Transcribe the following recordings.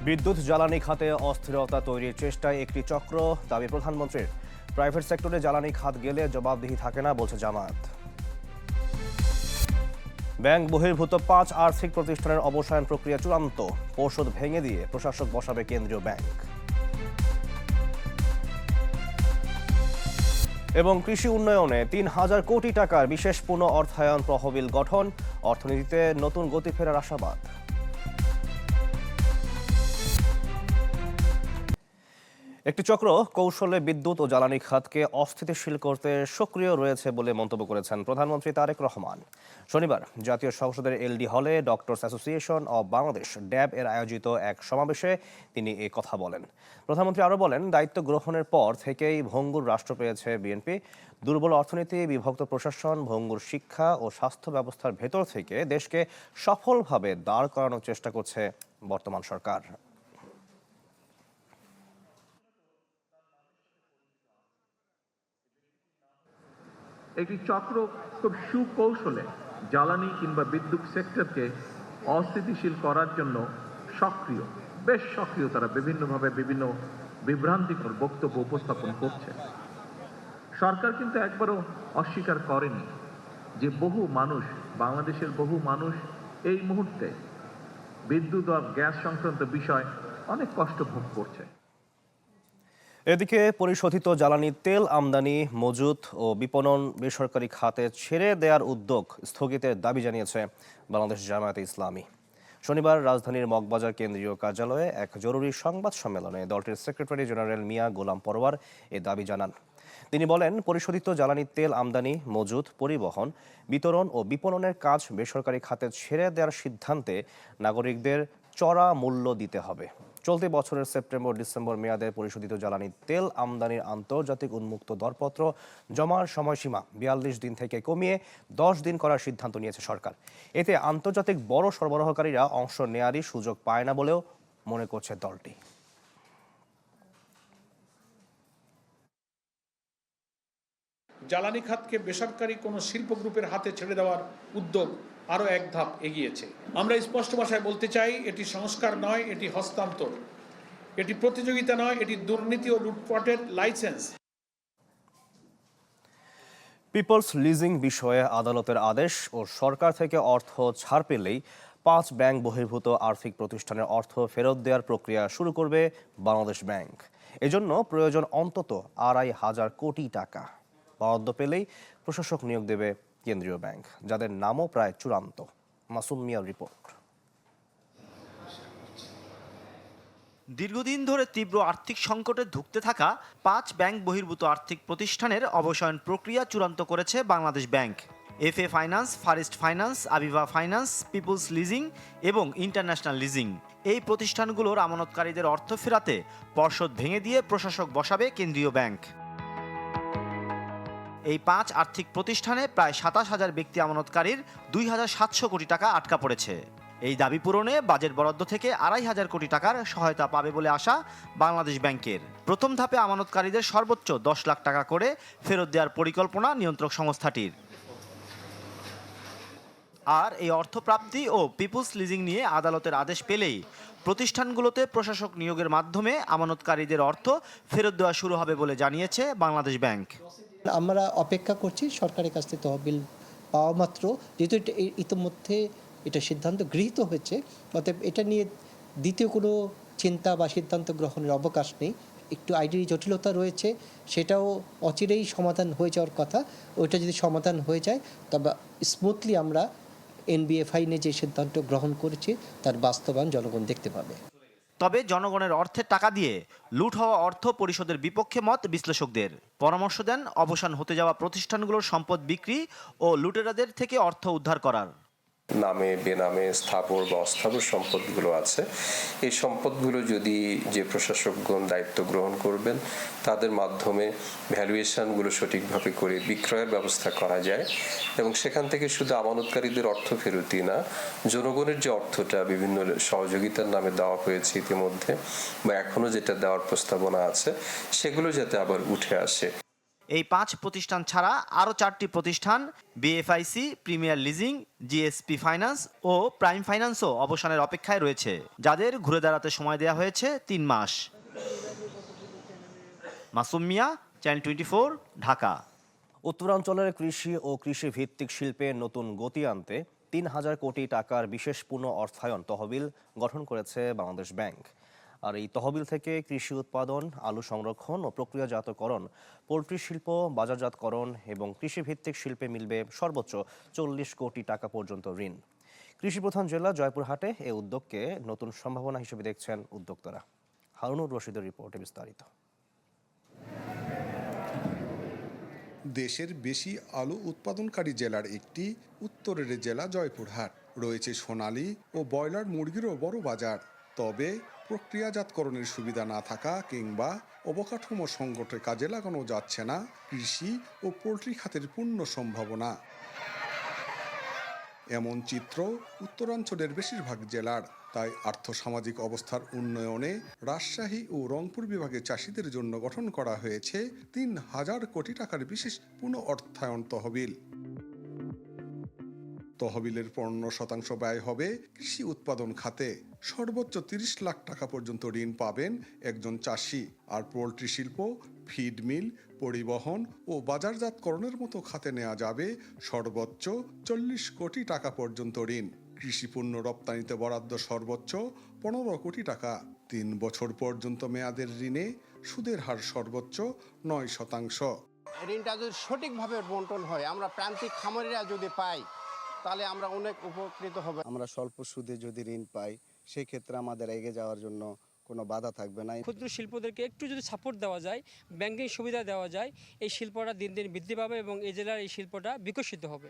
বিদ্যুৎ জ্বালানি খাতে অস্থিরতা তৈরির চেষ্টায় একটি চক্র, দাবি প্রধানমন্ত্রীর। প্রাইভেট সেক্টরে জ্বালানি খাত গেলে জবাবদিহি থাকে না, বলছে জামায়াত। ব্যাংক বহির্ভূত 5 আর্থিক প্রতিষ্ঠানের অবসায়ন প্রক্রিয়া চূড়ান্ত, পর্ষদ ভেঙে দিয়ে প্রশাসক বসাবে কেন্দ্রীয় ব্যাংক। এবং কৃষি উন্নয়নে 3,000 কোটি টাকার বিশেষ পুনঃ অর্থায়ন তহবিল গঠন, অর্থনীতিতে নতুন গতি ফেরার আশাবাদ। একটি চক্র কৌশলে বিদ্যুৎ ও জ্বালানি খাতকে অস্থিতিশীল করতে সক্রিয় রয়েছে বলে মন্তব্য করেছেন প্রধানমন্ত্রী তারেক রহমান। শনিবার জাতীয় সংসদের এলডি হলে ডক্টরস অ্যাসোসিয়েশন অব বাংলাদেশ ড্যাব এর আয়োজিত এক সমাবেশে তিনি এ কথা বলেন। প্রধানমন্ত্রী আরও বলেন, দায়িত্ব গ্রহণের পর থেকেই ভঙ্গুর রাষ্ট্র পেয়েছে বিএনপি। দুর্বল অর্থনীতি, বিভক্ত প্রশাসন, ভঙ্গুর শিক্ষা ও স্বাস্থ্য ব্যবস্থার ভেতর থেকে দেশকে সফলভাবে দাঁড় করানোর চেষ্টা করছে বর্তমান সরকার। একটি চক্র খুব সুকৌশলে জ্বালানি কিংবা বিদ্যুৎ সেক্টরকে অস্থিতিশীল করার জন্য বেশ সক্রিয়। তারা বিভিন্নভাবে বিভিন্ন বিভ্রান্তিকর বক্তব্য উপস্থাপন করছে। সরকার কিন্তু একবারও অস্বীকার করেনি যে বাংলাদেশের বহু মানুষ এই মুহূর্তে বিদ্যুৎ ও গ্যাস সংক্রান্ত বিষয় অনেক কষ্ট ভোগ করছে। এদিকে পরিশোধিত জ্বালানি তেল আমদানি, মজুত ও বিপণন বেসরকারি খাতে ছেড়ে দেওয়ার উদ্যোগ স্থগিতের দাবি জানিয়েছে বাংলাদেশ জামায়াতে ইসলামী। শনিবার রাজধানীর মগবাজার কেন্দ্রীয় কার্যালয়ে এক জরুরি সংবাদ সম্মেলনে দলটির সেক্রেটারি জেনারেল মিয়া গোলাম পরওয়ার এ দাবি জানান। তিনি বলেন, পরিশোধিত জ্বালানি তেল আমদানি, মজুত, পরিবহন, বিতরণ ও বিপণনের কাজ বেসরকারি খাতে ছেড়ে দেওয়ার সিদ্ধান্তে নাগরিকদের চড়া মূল্য দিতে হবে। চলতি বছরের সেপ্টেম্বর-ডিসেম্বর মেয়াদে পরিশোধিত জ্বালানি তেল আমদানির আন্তর্জাতিক উন্মুক্ত দরপত্র জমার সময়সীমা 42 দিন থেকে কমিয়ে 10 দিন করার সিদ্ধান্ত নিয়েছে সরকার। এতে আন্তর্জাতিক বড় সরবরাহকারীরা অংশ নেয়ারই সুযোগ পায় না বলেও মনে করছে দলটি। জ্বালানি খাতকে বেসরকারি কোনো শিল্প গ্রুপের হাতে ছেড়ে দেওয়ার উদ্যোগ আরও এক ধাপ এগিয়েছে। আমরা স্পষ্ট ভাষায় বলতে চাই, এটি সংস্কার নয়, এটি হস্তান্তর। এটি প্রতিযোগিতা নয়, এটি দুর্নীতি ও লুটপাটের লাইসেন্স। পিপলস লিজিং বিষয়ে আদালতের আদেশ ও সরকার থেকে অর্থ ছাড় পেলেই 5 ব্যাংক বহির্ভূত আর্থিক প্রতিষ্ঠানের অর্থ ফেরত দেওয়ার প্রক্রিয়া শুরু করবে বাংলাদেশ ব্যাংক। এজন্য প্রয়োজন অন্তত 2,500 কোটি টাকা। বরাদ্দ পেলেই প্রশাসক নিয়োগ দেবে কেন্দ্রীয় ব্যাংক, যাদের নামও প্রায় চূড়ান্ত। মাসুম মিয়ার রিপোর্ট। দীর্ঘদিন ধরে তীব্র আর্থিক সংকটে ধুঁকতে থাকা 5 ব্যাংক বহির্ভূত আর্থিক প্রতিষ্ঠানের অবসায়ন প্রক্রিয়া চূড়ান্ত করেছে Bangladesh bank. FA finance, first finance, Aviva finance, peoples leasing এবং ইন্টারন্যাশনাল লিজিং। এই প্রতিষ্ঠানগুলোর আমানতকারীদের অর্থ ফেরাতে পর্ষদ ভেঙে দিয়ে প্রশাসক বসাবে কেন্দ্রীয় ব্যাংক। এই 5 আর্থিক প্রতিষ্ঠানে প্রায় 27,000 ব্যক্তি আমানতকারীর 2,700 কোটি টাকা আটকা পড়েছে। এই দাবি পূরণে বাজেট বরাদ্দ থেকে 2,500 কোটি টাকার সহায়তা পাবে বলে আশা বাংলাদেশ ব্যাংকের। প্রথম ধাপে আমানতকারীদের সর্বোচ্চ 10 লাখ টাকা করে ফেরত দেওয়ার পরিকল্পনা নিয়ন্ত্রক সংস্থাটির। আর এই অর্থপ্রাপ্তি ও পিপলস লিজিং নিয়ে আদালতের আদেশ পেলেই প্রতিষ্ঠানগুলোতে প্রশাসক নিয়োগের মাধ্যমে আমানতকারীদের অর্থ ফেরত দেওয়া শুরু হবে বলে জানিয়েছে বাংলাদেশ ব্যাংক। আমরা অপেক্ষা করছি সরকারের কাছ থেকে তহবিল পাওয়া মাত্র, যেহেতু ইতিমধ্যে এটা সিদ্ধান্ত গৃহীত হয়েছে, অতএব এটা নিয়ে দ্বিতীয় কোনো চিন্তা বা সিদ্ধান্ত গ্রহণের অবকাশ নেই। একটু আইডি জটিলতা রয়েছে, সেটাও অচিরেই সমাধান হয়ে যাওয়ার কথা। ওইটা যদি সমাধান হয়ে যায় তবে স্মুথলি আমরা এনবিএফআই নিয়ে যে সিদ্ধান্ত গ্রহণ করেছি তার বাস্তবায়ন জনগণ দেখতে পাবে। তবে জনগণের অর্থের টাকা দিয়ে লুট হওয়া অর্থ পরিশোধের বিপক্ষে মত বিশ্লেষকদের। পরামর্শ দেন অবসান হতে যাওয়া প্রতিষ্ঠানগুলোর সম্পদ বিক্রি ও লুটেরাদের থেকে অর্থ উদ্ধার করার। নামে বেনামে স্থাবর বা অস্থাবর সম্পদগুলো আছে, এই সম্পদগুলো যদি যে প্রশাসকগণ দায়িত্ব গ্রহণ করবেন তাদের মাধ্যমে ভ্যালুয়েশনগুলো সঠিকভাবে করে বিক্রয়ের ব্যবস্থা করা যায় এবং সেখান থেকে শুধু আমানতকারীদের অর্থ ফেরতই না, জনগণের যে অর্থটা বিভিন্ন সহযোগিতার নামে দেওয়া হয়েছে ইতিমধ্যে বা এখনো যেটা দেওয়ার প্রস্তাবনা আছে, সেগুলো যাতে আবার উঠে আসে। এই 5 প্রতিষ্ঠান ছাড়া আরও 4টি প্রতিষ্ঠান BFIC, premier leasing, GSP finance ও প্রাইম ফাইন্যান্সও অবসানের অপেক্ষায় রয়েছে, যাদের ঘুরে দাঁড়াতে সময় দেওয়া হয়েছে 3 মাস। মাসুম মিয়া, চ্যানেল 24, ঢাকা। উত্তরাঞ্চলের কৃষি ও কৃষি ভিত্তিক শিল্পে নতুন গতি আনতে 3,000 কোটি টাকার বিশেষ পুনঃ অর্থায়ন তহবিল গঠন করেছে বাংলাদেশ ব্যাংক। আর এই তহবিল থেকে কৃষি উৎপাদন, আলু সংরক্ষণ ও প্রক্রিয়াজাতকরণ, পোল্ট্রি শিল্প, বাজারজাতকরণ এবং কৃষিভিত্তিক শিল্পে মিলবে সর্বোচ্চ 40 কোটি টাকা পর্যন্ত ঋণ। কৃষিপ্রধান জেলা জয়পুরহাটে এ উদ্যোগকে নতুন সম্ভাবনা হিসেবে দেখছেন উদ্যোক্তারা। হারুনুর রশিদের রিপোর্টে বিস্তারিত। দেশের বেশি আলু উৎপাদনকারী জেলার একটি উত্তরের জেলা জয়পুরহাট। রয়েছে সোনালী ও ব্রয়লার মুরগিরও বড় বাজার। তবে প্রক্রিয়াজাতকরণের সুবিধা না থাকা কিংবা অবকাঠামো সংকটে কাজে লাগানো যাচ্ছে না কৃষি ও পোল্ট্রি খাতের পূর্ণ সম্ভাবনা। এমন চিত্র উত্তরাঞ্চলের বেশিরভাগ জেলার। তাই আর্থসামাজিক অবস্থার উন্নয়নে রাজশাহী ও রংপুর বিভাগের চাষিদের জন্য গঠন করা হয়েছে 3,000 কোটি টাকার বিশেষ পুনঃ অর্থায়ন তহবিল। তহবিলের 15% ব্যয় হবে কৃষি উৎপাদন খাতে। সর্বোচ্চ 30 লাখ টাকা পর্যন্ত ঋণ পাবেন একজন চাষি। আর পোল্ট্রি শিল্প, ফিড মিল, পরিবহন ও বাজারজাতকরণের মতো খাতে নেওয়া যাবে সর্বোচ্চ 40 কোটি টাকা পর্যন্ত ঋণ। কৃষি পণ্য রপ্তানিতে বরাদ্দ সর্বোচ্চ 15 কোটি টাকা। 3 বছর পর্যন্ত মেয়াদের ঋণে সুদের হার সর্বোচ্চ 9%। ঋণটা যদি সঠিকভাবে বন্টন হয়, আমরা প্রান্তিক খামারিরা যদি পাই, তাহলে আমরা অনেক উপকৃত হব। আমরা স্বল্প সুদে যদি ঋণ পাই, সেই ক্ষেত্রে আমাদের এগিয়ে যাওয়ার জন্য কোনো বাধা থাকবে না। ক্ষুদ্র শিল্পদেরকে একটু যদি সাপোর্ট দেওয়া যায়, ব্যাংকিং সুবিধা দেওয়া যায়, এই শিল্পটা দিন দিন বৃদ্ধি পাবে এবং এই জেলার এই শিল্পটা বিকশিত হবে।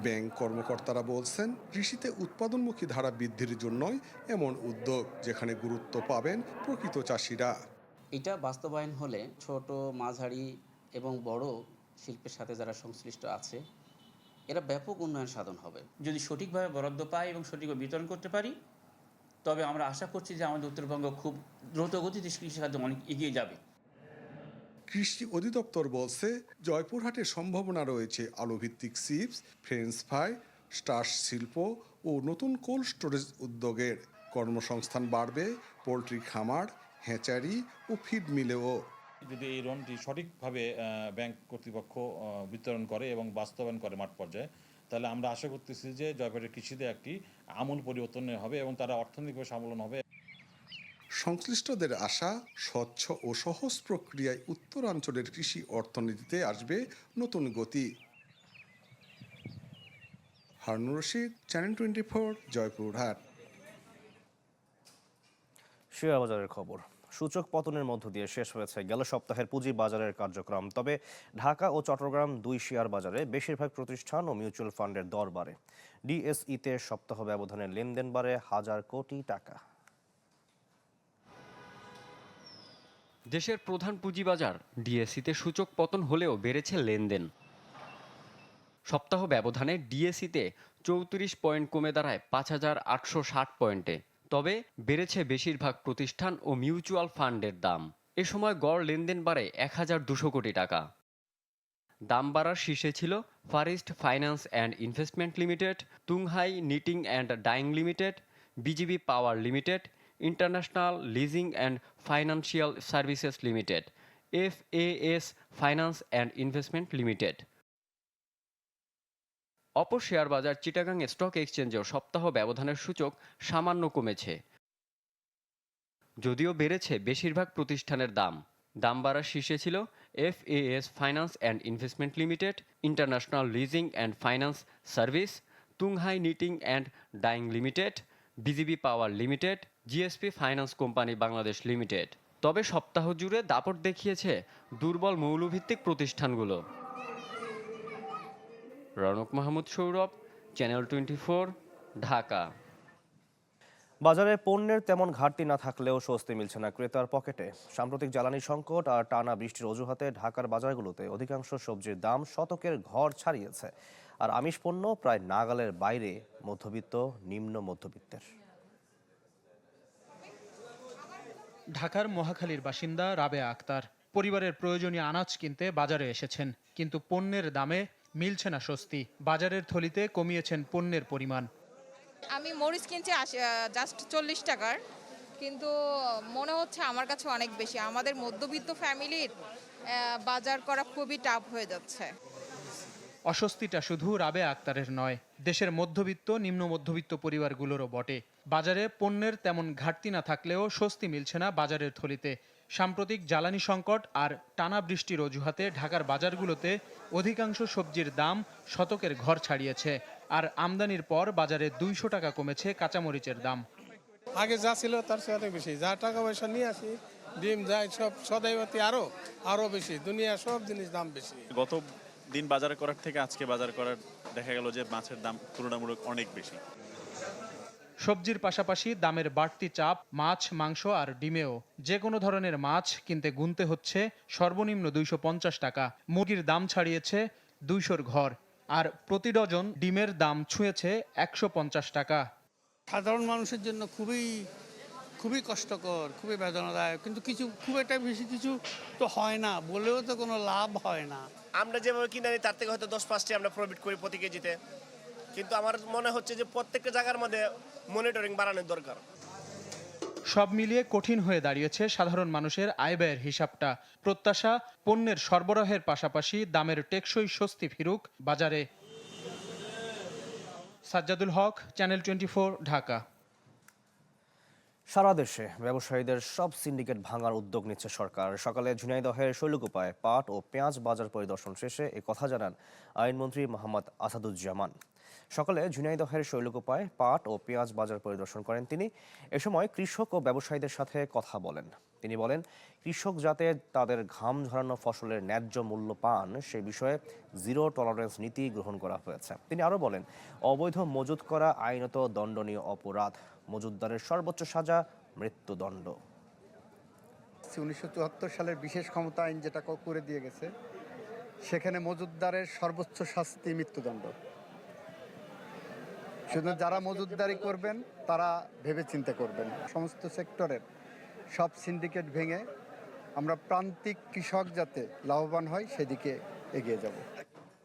ব্যাংক কর্মকর্তারা বলছেন, কৃষিতে উৎপাদনমুখী ধারা বৃদ্ধির জন্যই এমন উদ্যোগ, যেখানে গুরুত্ব পাবেন প্রকৃত চাষিরা। এটা বাস্তবায়ন হলে ছোট, মাঝারি এবং বড় শিল্পের সাথে যারা সংশ্লিষ্ট আছে, এরা ব্যাপক উন্নয়ন সাধন হবে। যদি সঠিকভাবে বরাদ্দ পাই এবং সঠিকভাবে বিতরণ করতে পারি, তবে আমরা আশা করছি যে আমাদের উত্তরবঙ্গ খুব দ্রুত গতিতে কৃষি খাতে অনেক এগিয়ে যাবে। কৃষি অধিদপ্তর বলছে, জয়পুরহাটের সম্ভাবনা রয়েছে আলুভিত্তিক চিপস, ফ্রেঞ্চ ফ্রাই, স্টার্চ শিল্প ও নতুন কোল্ড স্টোরেজ উদ্যোগের। কর্মসংস্থান বাড়বে পোল্ট্রি খামার, হ্যাচারি ও ফিড মিলেও। যদি এই ঋণটি সঠিকভাবে ব্যাংক কর্তৃপক্ষ বিতরণ করে এবং বাস্তবায়ন করে মাঠ পর্যায়ে, তাহলে আমরা আশা করতেছি যে জয়পুরহাটের কৃষিতে একটি আমূল পরিবর্তন হবে এবং তারা অর্থনৈতিকভাবে স্বাবলম্বী হবে। সংশ্লিষ্টদের আশা, স্বচ্ছ ও সহজ প্রক্রিয়ায় উত্তরাঞ্চলের কৃষি অর্থনীতিতে আসবে নতুন গতি। হারুনুর রশিদ, চ্যানেল 24, জয়পুরহাট। শেয়ার বাজারের খবর। সূচক পতনের মধ্য দিয়ে শেষ হয়েছে গেল সপ্তাহের পুঁজি বাজারের কার্যক্রম। তবে ঢাকা ও চট্টগ্রাম 2 শেয়ার বাজারে বেশিরভাগ প্রতিষ্ঠান ও মিউচুয়াল ফান্ডের দর বাড়ে। ডিএসইতে সপ্তাহ ব্যবধানে লেনদেন বাড়ে 1,000 কোটি টাকা। দেশের প্রধান পুঁজিবাজার ডিএসইতে সূচক পতন হলেও বেড়েছে লেনদেন। সপ্তাহ ব্যবধানে ডিএসইতে 34 পয়েন্ট কমে দাঁড়ায় 5,860 পয়েন্টে। তবে বেড়েছে বেশিরভাগ প্রতিষ্ঠান ও মিউচুয়াল ফান্ডের দাম। এ সময় গড় লেনদেন বাড়ে 1,200 কোটি টাকা। দাম বাড়ার শীর্ষে ছিল First finance and investment limited, Tunghai knitting and dyeing limited, BGB power limited, international leasing and financial services limited, FAS finance and investment limited. অপর শেয়ার বাজার চিটাগাং স্টক এক্সচেঞ্জেও সপ্তাহ ব্যবধানের সূচক সামান্য কমেছে, যদিও বেড়েছে বেশিরভাগ প্রতিষ্ঠানের দাম। দাম বাড়ার শীর্ষে ছিল FAS finance and investment limited, international leasing and finance service, Tunghai knitting and dyeing limited, BGB power limited, GSP finance company Bangladesh limited. তবে সপ্তাহ জুড়ে দাপট দেখিয়েছে দুর্বল মৌলভিত্তিক প্রতিষ্ঠানগুলো। রনক মাহমুদ সৌরভ, চ্যানেল 24, ঢাকা। বাজারে পণ্যের তেমন ঘাটতি না থাকলেও স্বস্তি মিলছে না ক্রেতার পকেটে। সাম্প্রতিক জ্বালানি সংকট আর টানা বৃষ্টির অজুহাতে ঢাকার বাজারগুলোতে অধিকাংশ সবজির দাম শতকের ঘর ছাড়িয়েছে। আর আমিষ পণ্য প্রায় নাগালের বাইরে মধ্যবিত্ত, নিম্ন মধ্যবিত্তের। ঢাকার মহাখালীর বাসিন্দা রাবেয়া আক্তার পরিবারের প্রয়োজনীয় আনাজ কিনতে বাজারে এসেছেন, কিন্তু পণ্যের দামে মিলছে না স্বস্তি। বাজারের থলিতে কমিয়েছেন পণ্যের পরিমাণ। আমি মরিচ কিনছি জাস্ট 40 টাকার, কিন্তু মনে হচ্ছে আমার কাছে অনেক বেশি। আমাদের মধ্যবিত্ত ফ্যামিলির বাজার করা খুবই টাফ হয়ে যাচ্ছে। অস্বস্তিটা শুধু রাবেয়া আক্তারের নয়, দেশের মধ্যবিত্ত নিম্ন মধ্যবিত্ত পরিবারগুলোরও বটে। বাজারে পণ্যের তেমন ঘাটতি না থাকলেও স্বস্তি মিলছে না বাজারের থলিতে। সাম্প্রতিক জ্বালানি সংকট আর টানা বৃষ্টির অজুহাতে ঢাকার বাজারগুলোতে অধিকাংশ সবজির দাম শতকের ঘর ছাড়িয়েছে। আর আমদানির পর বাজারে 200 টাকা কমেছে কাঁচামরিচের দাম। আগে যা ছিল তার চেয়ে অনেক বেশি। যা টাকা পয়সা নিয়ে আসি, ডিম যাই সব সদাইপাতি আরো বেশি। দুনিয়া সব জিনিস দাম বেশি। গত দিন বাজার করার থেকে আজকে বাজার করার দেখা গেল যে মাছের দাম তুলনামূলক অনেক বেশি। সবজির পাশাপাশি দামের বাড়তি চাপ মাছ, মাংস আর ডিমেও। যে কোনো ধরনের মাছ কিনতে গুনতে হচ্ছে সর্বনিম্ন 250 টাকা। মুরগির দাম ছাড়িয়েছে 200-র ঘর, আর প্রতি ডজন ডিমের দাম ছুঁয়েছে 150 টাকা। সাধারণ মানুষের জন্য খুবই কষ্টকর, খুবই বেদনাদায়ক, কিন্তু খুব একটা বেশি কিছু তো হয় না, বলেও তো কোনো লাভ হয় না। আমরা যেভাবে কিনে আনি তার থেকে হয়তো 10-5টি আমরা প্রফিট করি প্রতি কেজিতে, কিন্তু আমার মনে হচ্ছে যে প্রত্যেকটা জায়গার মধ্যে মনিটরিং বাড়ানোর দরকার। সব মিলিয়ে কঠিন হয়ে দাঁড়িয়েছে সাধারণ মানুষের আয় ব্যয়ের হিসাবটা। প্রত্যাশা, পণ্যের সরবরাহের পাশাপাশি দামের টেকসই স্বস্তি ফিরুক বাজারে। সাজ্জাদুল হক, চ্যানেল 24, ঢাকা। সারা দেশে ব্যবসায়ীদের সব সিন্ডিকেট ভাঙার উদ্যোগ নিচ্ছে সরকার। সকালে ঝিনাইদহের শৈলকুপায় পাট ও পেঁয়াজ বাজার পরিদর্শন শেষে এ কথা জানান আইনমন্ত্রী মোহাম্মদ আসাদুজ্জামান। সকালে ঝিনাইদহের শৈলকুপায় পাট ও পেঁয়াজ বাজার পরিদর্শন করেন তিনি। এ সময় কৃষক ও ব্যবসায়ীদের সাথে কথা বলেন। তিনি বলেন, কৃষক যাতে তাদের ঘাম ঝরানো ফসলের ন্যায্য মূল্য পান সে বিষয়ে জিরো টলারেন্স নীতি গ্রহণ করা হয়েছে। তিনি আরও বলেন, অবৈধ মজুত করা আইনত দণ্ডনীয় অপরাধ। মজুতদারের সর্বোচ্চ সাজা মৃত্যুদণ্ড। 1974 সালের বিশেষ ক্ষমতা আইন যেটা করে দিয়ে গেছে, সেখানে মজুতদারের সর্বোচ্চ শাস্তি মৃত্যুদণ্ড। শুধু যারা মজুতদারি করবেন তারা ভেবে চিন্তা করবেন। সমস্ত সেক্টরের সব সিন্ডিকেট ভেঙে আমরা প্রান্তিক কৃষক যাতে লাভবান হয় সেদিকে এগিয়ে যাব।